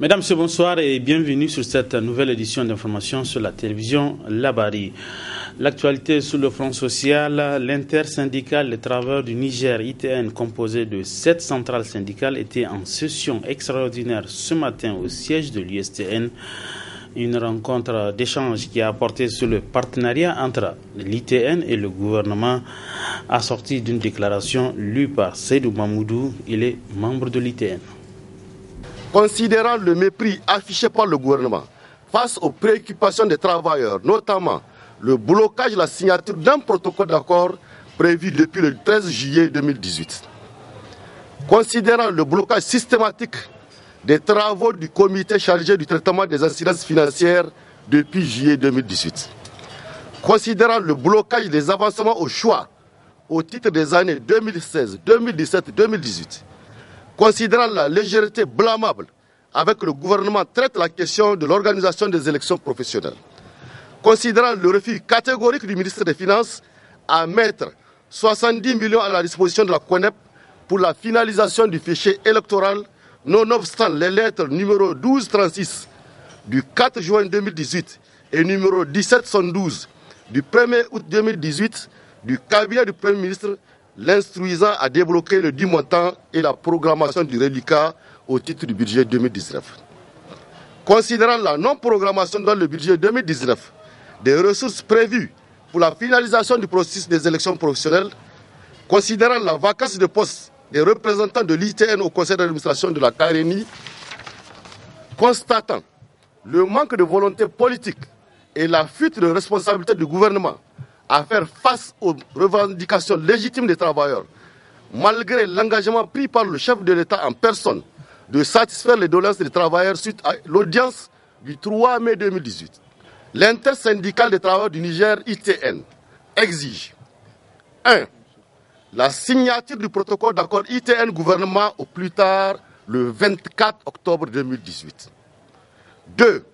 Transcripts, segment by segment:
Mesdames, bonsoir et bienvenue sur cette nouvelle édition d'information sur la télévision Labari. L'actualité sur le front social, l'intersyndicale des travailleurs du Niger, ITN, composé de 7 centrales syndicales, était en session extraordinaire ce matin au siège de l'USTN. Une rencontre d'échange qui a porté sur le partenariat entre l'ITN et le gouvernement, assortie d'une déclaration lue par Seydou Mamoudou. Il est membre de l'ITN. Considérant le mépris affiché par le gouvernement face aux préoccupations des travailleurs, notamment le blocage de la signature d'un protocole d'accord prévu depuis le 13 juillet 2018. Considérant le blocage systématique des travaux du comité chargé du traitement des incidences financières depuis juillet 2018. Considérant le blocage des avancements au choix au titre des années 2016, 2017 et 2018. Considérant la légèreté blâmable avec le gouvernement traite la question de l'organisation des élections professionnelles. Considérant le refus catégorique du ministre des Finances à mettre 70 millions à la disposition de la CONEP pour la finalisation du fichier électoral, nonobstant les lettres numéro 1236 du 4 juin 2018 et numéro 1712 du 1er août 2018 du cabinet du Premier ministre l'instruisant à débloquer le dit montant et la programmation du reliquat au titre du budget 2019. Considérant la non-programmation dans le budget 2019 des ressources prévues pour la finalisation du processus des élections professionnelles, considérant la vacance de poste des représentants de l'ITN au conseil d'administration de la CARENI, constatant le manque de volonté politique et la fuite de responsabilité du gouvernement à faire face aux revendications légitimes des travailleurs, malgré l'engagement pris par le chef de l'État en personne de satisfaire les doléances des travailleurs suite à l'audience du 3 mai 2018. L'intersyndicale des travailleurs du Niger, ITN, exige 1. La signature du protocole d'accord ITN-gouvernement au plus tard le 24 octobre 2018. 2.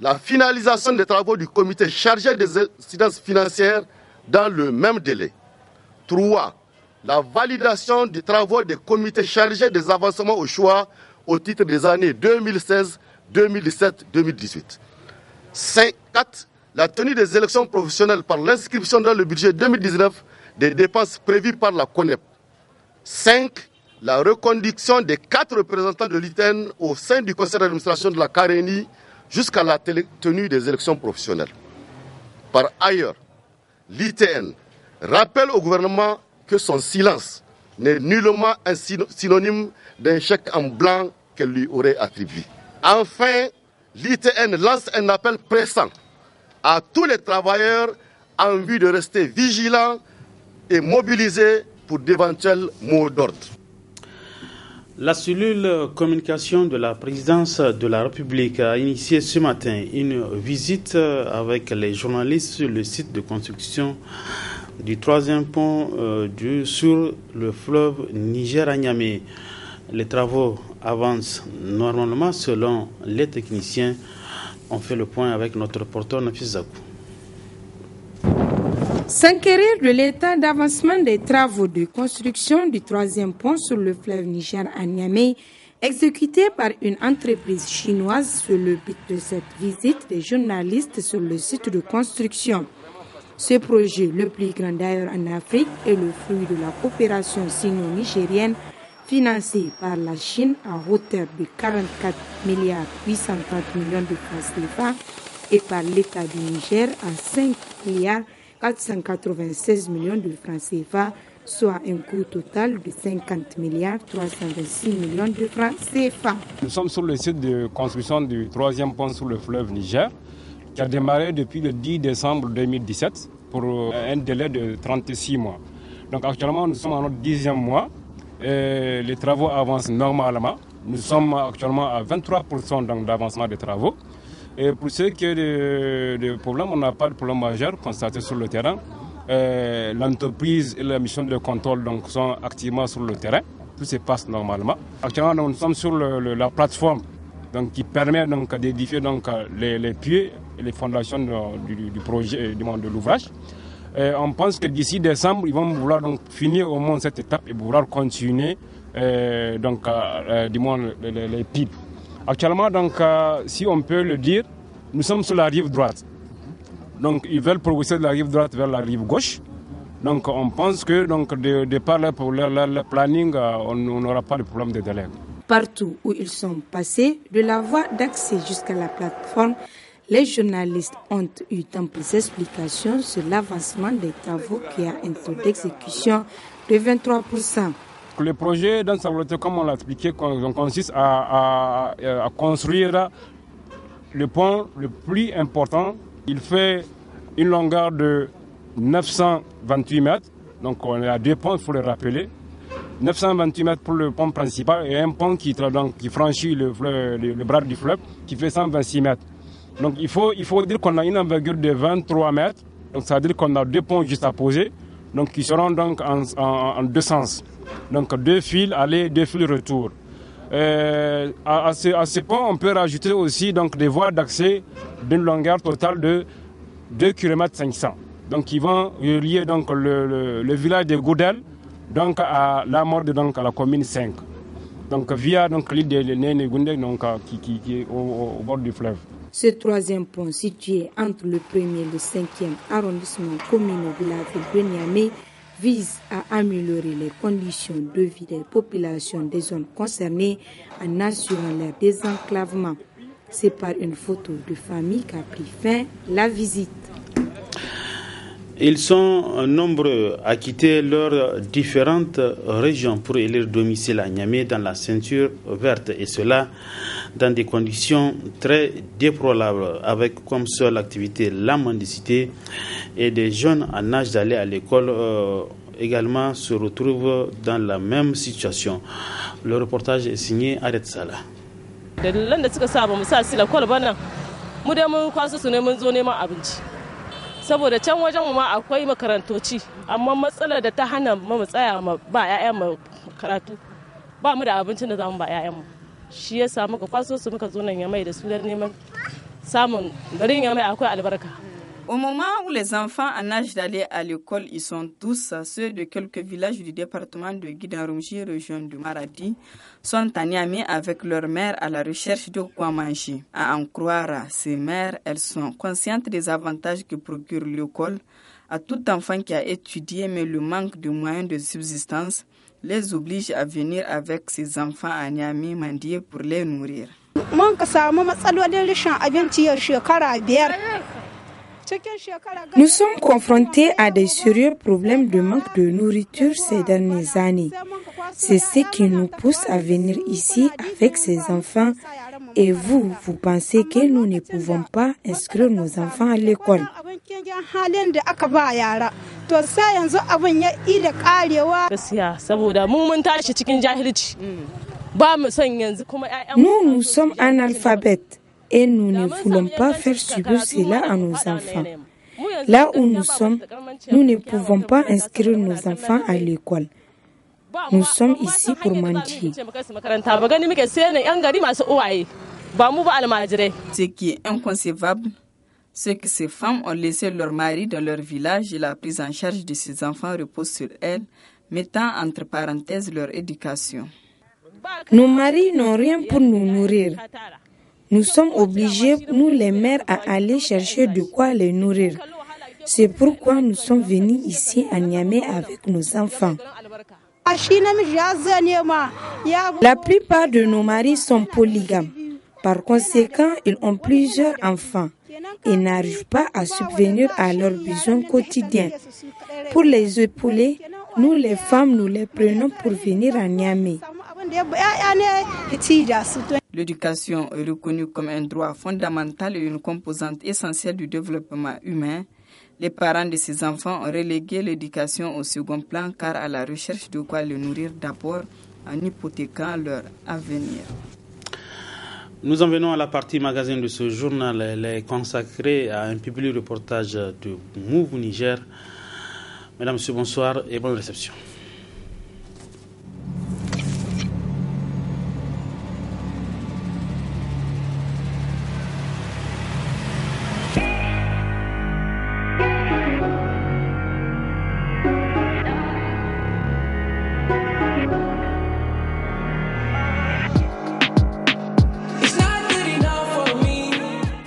La finalisation des travaux du comité chargé des incidences financières dans le même délai. 3. La validation des travaux des comités chargés des avancements au choix au titre des années 2016, 2017, 2018. 4. La tenue des élections professionnelles par l'inscription dans le budget 2019 des dépenses prévues par la CONEP. 5. La reconduction des 4 représentants de l'ITN au sein du conseil d'administration de la CARENI jusqu'à la tenue des élections professionnelles. Par ailleurs, l'ITN rappelle au gouvernement que son silence n'est nullement un synonyme d'un chèque en blanc qu'elle lui aurait attribué. Enfin, l'ITN lance un appel pressant à tous les travailleurs en vue de rester vigilants et mobilisés pour d'éventuels mots d'ordre. La cellule communication de la présidence de la République a initié ce matin une visite avec les journalistes sur le site de construction du 3e pont sur le fleuve Niger à Niamey. Les travaux avancent normalement selon les techniciens. On fait le point avec notre reporter Nafis Zakou. S'enquérir de l'état d'avancement des travaux de construction du 3e pont sur le fleuve Niger à Niamey, exécuté par une entreprise chinoise sur le but de cette visite des journalistes sur le site de construction. Ce projet, le plus grand d'ailleurs en Afrique, est le fruit de la coopération sino-nigérienne financée par la Chine à hauteur de 44 milliards 830 millions de francs CFA et par l'État du Niger à 5 milliards 496 millions de francs CFA, soit un coût total de 50 milliards 326 millions de francs CFA. Nous sommes sur le site de construction du 3e pont sur le fleuve Niger, qui a démarré depuis le 10 décembre 2017 pour un délai de 36 mois. Donc actuellement, nous sommes en notre 10e mois et les travaux avancent normalement. Nous sommes actuellement à 23% d'avancement des travaux. Et pour ce qui est de problèmes, on n'a pas de problème majeur constaté sur le terrain. L'entreprise et la mission de contrôle sont activement sur le terrain. Tout se passe normalement. Actuellement, nous sommes sur la plateforme qui permet d'édifier les pieds et les fondations du projet de l'ouvrage. On pense que d'ici décembre, ils vont vouloir finir au moins cette étape et vouloir continuer les pipes. Actuellement, donc, si on peut le dire, nous sommes sur la rive droite. Donc, ils veulent progresser de la rive droite vers la rive gauche. Donc, on pense que donc, de par pour le planning, on n'aura pas de problème de délai. Partout où ils sont passés, de la voie d'accès jusqu'à la plateforme, les journalistes ont eu d'amples explications sur l'avancement des travaux qui a un taux d'exécution de 23%. Le projet, dans sa volonté, comme on l'a expliqué, consiste à construire le pont le plus important. Il fait une longueur de 928 mètres. Donc on a deux ponts, il faut le rappeler. 928 mètres pour le pont principal et un pont qui franchit le bras du fleuve qui fait 126 mètres. Donc il faut dire qu'on a une envergure de 23 mètres. Donc ça veut dire qu'on a deux ponts juste à poser. Donc qui seront donc en deux sens. Donc deux fils aller, deux fils retour. À ce pont, on peut rajouter aussi donc, des voies d'accès d'une longueur totale de 2,5 km. Donc ils vont relier donc, le village de Goudel donc, à la mort donc, à la commune 5. Donc via donc, l'île de Nénégoundé donc, qui est au bord du fleuve. Ce troisième pont situé entre le 1er et le 5e arrondissement communal de la ville de Niamey vise à améliorer les conditions de vie des populations des zones concernées en assurant leur désenclavement. C'est par une photo de famille qu'a pris fin la visite. Ils sont nombreux à quitter leurs différentes régions pour élire domicile à Niamey dans la ceinture verte, et cela dans des conditions très déplorables, avec comme seule activité la mendicité, et des jeunes en âge d'aller à l'école également se retrouvent dans la même situation. Le reportage est signé Aret Salah. Saboda can wajen mu ma akwai makarantoci amma matsalar da ta hana mu tsaya ba ƴaƴan mu karatu ba mu da abincin da zamu ba ƴaƴan mu shi yasa muka kwaso su muka zo nan Yamai da su da neman samun garin Yamai akwai albarka. Au moment où les enfants en âge d'aller à l'école, ils sont tous ceux de quelques villages du département de Guidarumji, région du Maradi, sont à Niamey avec leur mère à la recherche de quoi manger. À en croire ces mères, elles sont conscientes des avantages que procure l'école à tout enfant qui a étudié, mais le manque de moyens de subsistance les oblige à venir avec ses enfants à Niamey mendier pour les nourrir. Nous sommes confrontés à des sérieux problèmes de manque de nourriture ces dernières années. C'est ce qui nous pousse à venir ici avec ces enfants. Et vous pensez que nous ne pouvons pas inscrire nos enfants à l'école? Nous sommes analphabètes. Et nous ne voulons pas faire subir cela à nos enfants. Là où nous sommes, nous ne pouvons pas inscrire nos enfants à l'école. Nous sommes ici pour mendier. Ce qui est inconcevable, c'est que ces femmes ont laissé leur mari dans leur village et la prise en charge de ces enfants repose sur elles, mettant entre parenthèses leur éducation. Nos maris n'ont rien pour nous nourrir. Nous sommes obligés, nous les mères, à aller chercher de quoi les nourrir. C'est pourquoi nous sommes venus ici à Niamey avec nos enfants. La plupart de nos maris sont polygames. Par conséquent, ils ont plusieurs enfants et n'arrivent pas à subvenir à leurs besoins quotidiens. Pour les épauler, nous les femmes, nous les prenons pour venir à Niamey. L'éducation est reconnue comme un droit fondamental et une composante essentielle du développement humain. Les parents de ces enfants ont relégué l'éducation au second plan car à la recherche de quoi les nourrir d'abord en hypothéquant leur avenir. Nous en venons à la partie magazine de ce journal. Elle est consacrée à un public reportage de Move Niger. Mesdames, Messieurs, bonsoir et bonne réception. It's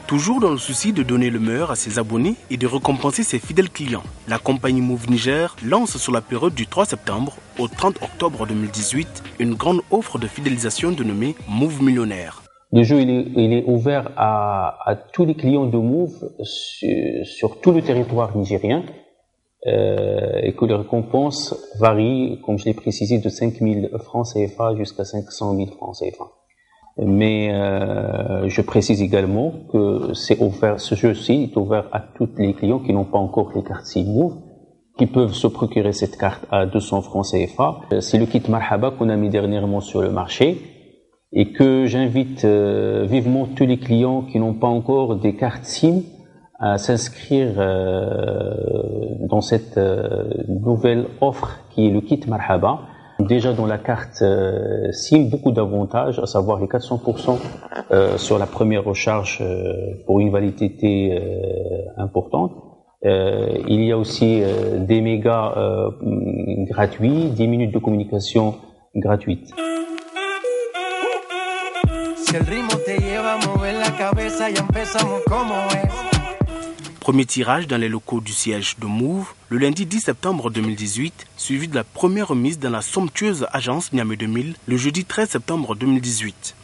Toujours dans le souci de donner le meilleur à ses abonnés et de récompenser ses fidèles clients, la compagnie Move Niger lance sur la période du 3 septembre au 30 octobre 2018 une grande offre de fidélisation dénommée Move Millionnaire. Le jeu il est ouvert à tous les clients de Move sur tout le territoire nigérien et que les récompenses varient, comme je l'ai précisé, de 5 000 francs CFA jusqu'à 500 000 francs CFA. Mais je précise également que ce jeu-ci est ouvert à tous les clients qui n'ont pas encore les cartes SIM Move, qui peuvent se procurer cette carte à 200 francs CFA. C'est le kit Marhaba qu'on a mis dernièrement sur le marché et que j'invite vivement tous les clients qui n'ont pas encore des cartes SIM à s'inscrire dans cette nouvelle offre qui est le kit Marhaba. Déjà dans la carte SIM, beaucoup d'avantages, à savoir les 400% sur la première recharge pour une validité importante. Il y a aussi des mégas gratuits, 10 minutes de communication gratuite. Premier tirage dans les locaux du siège de Move, le lundi 10 septembre 2018, suivi de la première remise dans la somptueuse agence Niamey 2000, le jeudi 13 septembre 2018.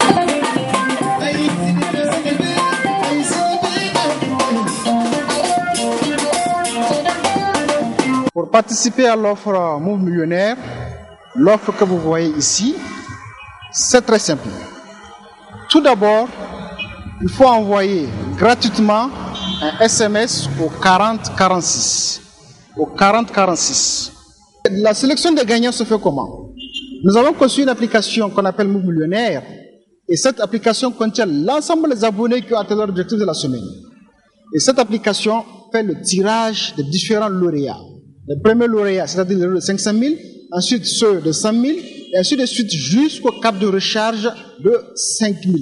Pour participer à l'offre Move Millionnaire, l'offre que vous voyez ici, c'est très simple. Tout d'abord, il faut envoyer gratuitement un SMS au 4046. Au 4046. La sélection des gagnants se fait comment? Nous avons conçu une application qu'on appelle Move Millionnaire et cette application contient l'ensemble des abonnés qui ont atteint leur objectif de la semaine. Et cette application fait le tirage des différents lauréats. Les premiers lauréats, c'est-à-dire les de 500 000, ensuite ceux de 100 000 et ainsi de suite jusqu'au cap de recharge de 5 000.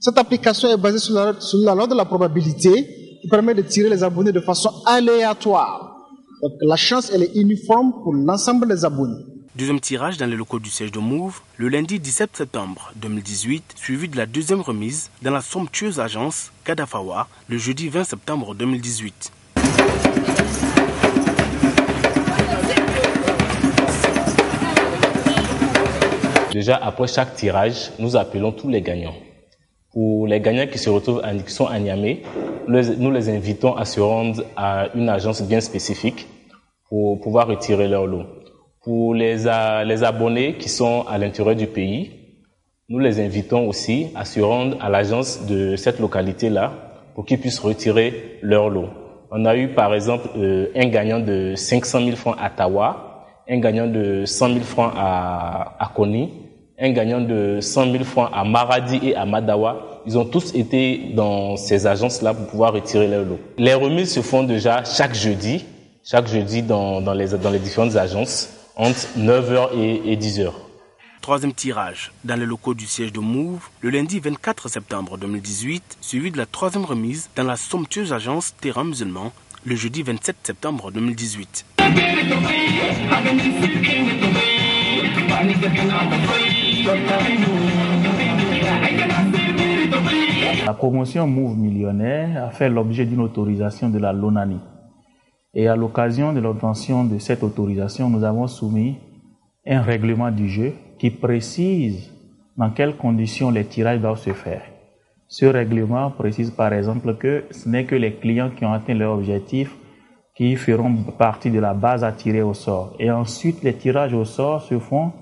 Cette application est basée sur la loi de la probabilité qui permet de tirer les abonnés de façon aléatoire. Donc la chance, elle est uniforme pour l'ensemble des abonnés. Deuxième tirage dans les locaux du siège de Move, le lundi 17 septembre 2018, suivi de la deuxième remise dans la somptueuse agence Kadafawa, le jeudi 20 septembre 2018. Déjà, après chaque tirage, nous appelons tous les gagnants. Pour les gagnants qui sont à Niamey, nous les invitons à se rendre à une agence bien spécifique pour pouvoir retirer leur lot. Pour les abonnés qui sont à l'intérieur du pays, nous les invitons aussi à se rendre à l'agence de cette localité-là pour qu'ils puissent retirer leur lot. On a eu par exemple un gagnant de 500 000 francs à Tawa, un gagnant de 100 000 francs à Koni, un gagnant de 100 000 francs à Maradi et à Madawa. Ils ont tous été dans ces agences-là pour pouvoir retirer leur lot. Les remises se font déjà chaque jeudi dans les différentes agences entre 9h et 10h. Troisième tirage dans les locaux du siège de Move, le lundi 24 septembre 2018, suivi de la troisième remise dans la somptueuse agence Terrain Musulman, le jeudi 27 septembre 2018. La promotion Move Millionnaire a fait l'objet d'une autorisation de la LONANI. Et à l'occasion de l'obtention de cette autorisation, nous avons soumis un règlement du jeu qui précise dans quelles conditions les tirages doivent se faire. Ce règlement précise par exemple que ce n'est que les clients qui ont atteint leur objectif qui feront partie de la base à tirer au sort. Et ensuite, les tirages au sort se font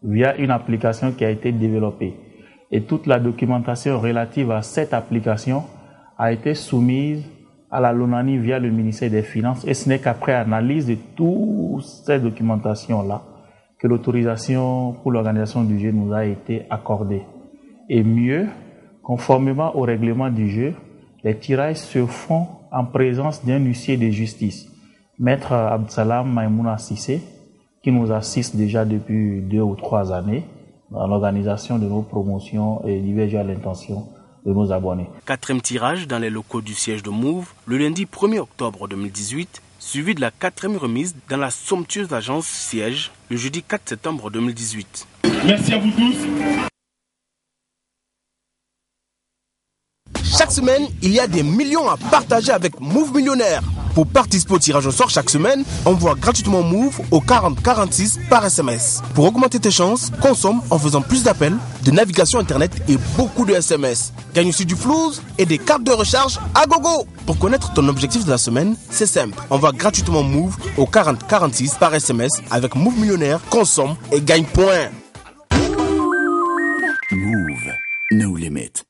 via une application qui a été développée. Et toute la documentation relative à cette application a été soumise à la LONANI via le ministère des Finances. Et ce n'est qu'après analyse de toute cette documentation-là que l'autorisation pour l'organisation du jeu nous a été accordée. Et mieux, conformément au règlement du jeu, les tirages se font en présence d'un huissier de justice, Maître Abdsalam Maïmouna Sissé, qui nous assiste déjà depuis 2 ou 3 années dans l'organisation de nos promotions et diverger à l'intention de nos abonnés. Quatrième tirage dans les locaux du siège de Move, le lundi 1er octobre 2018, suivi de la quatrième remise dans la somptueuse agence siège, le jeudi 4 septembre 2018. Merci à vous tous. Chaque semaine, il y a des millions à partager avec Move Millionnaire. Pour participer au tirage au sort chaque semaine, envoie gratuitement Move au 4046 par SMS. Pour augmenter tes chances, consomme en faisant plus d'appels, de navigation internet et beaucoup de SMS. Gagne aussi du flouze et des cartes de recharge à gogo. Pour connaître ton objectif de la semaine, c'est simple. Envoie gratuitement Move au 4046 par SMS avec Move Millionnaire, consomme et gagne point. Move, no limit.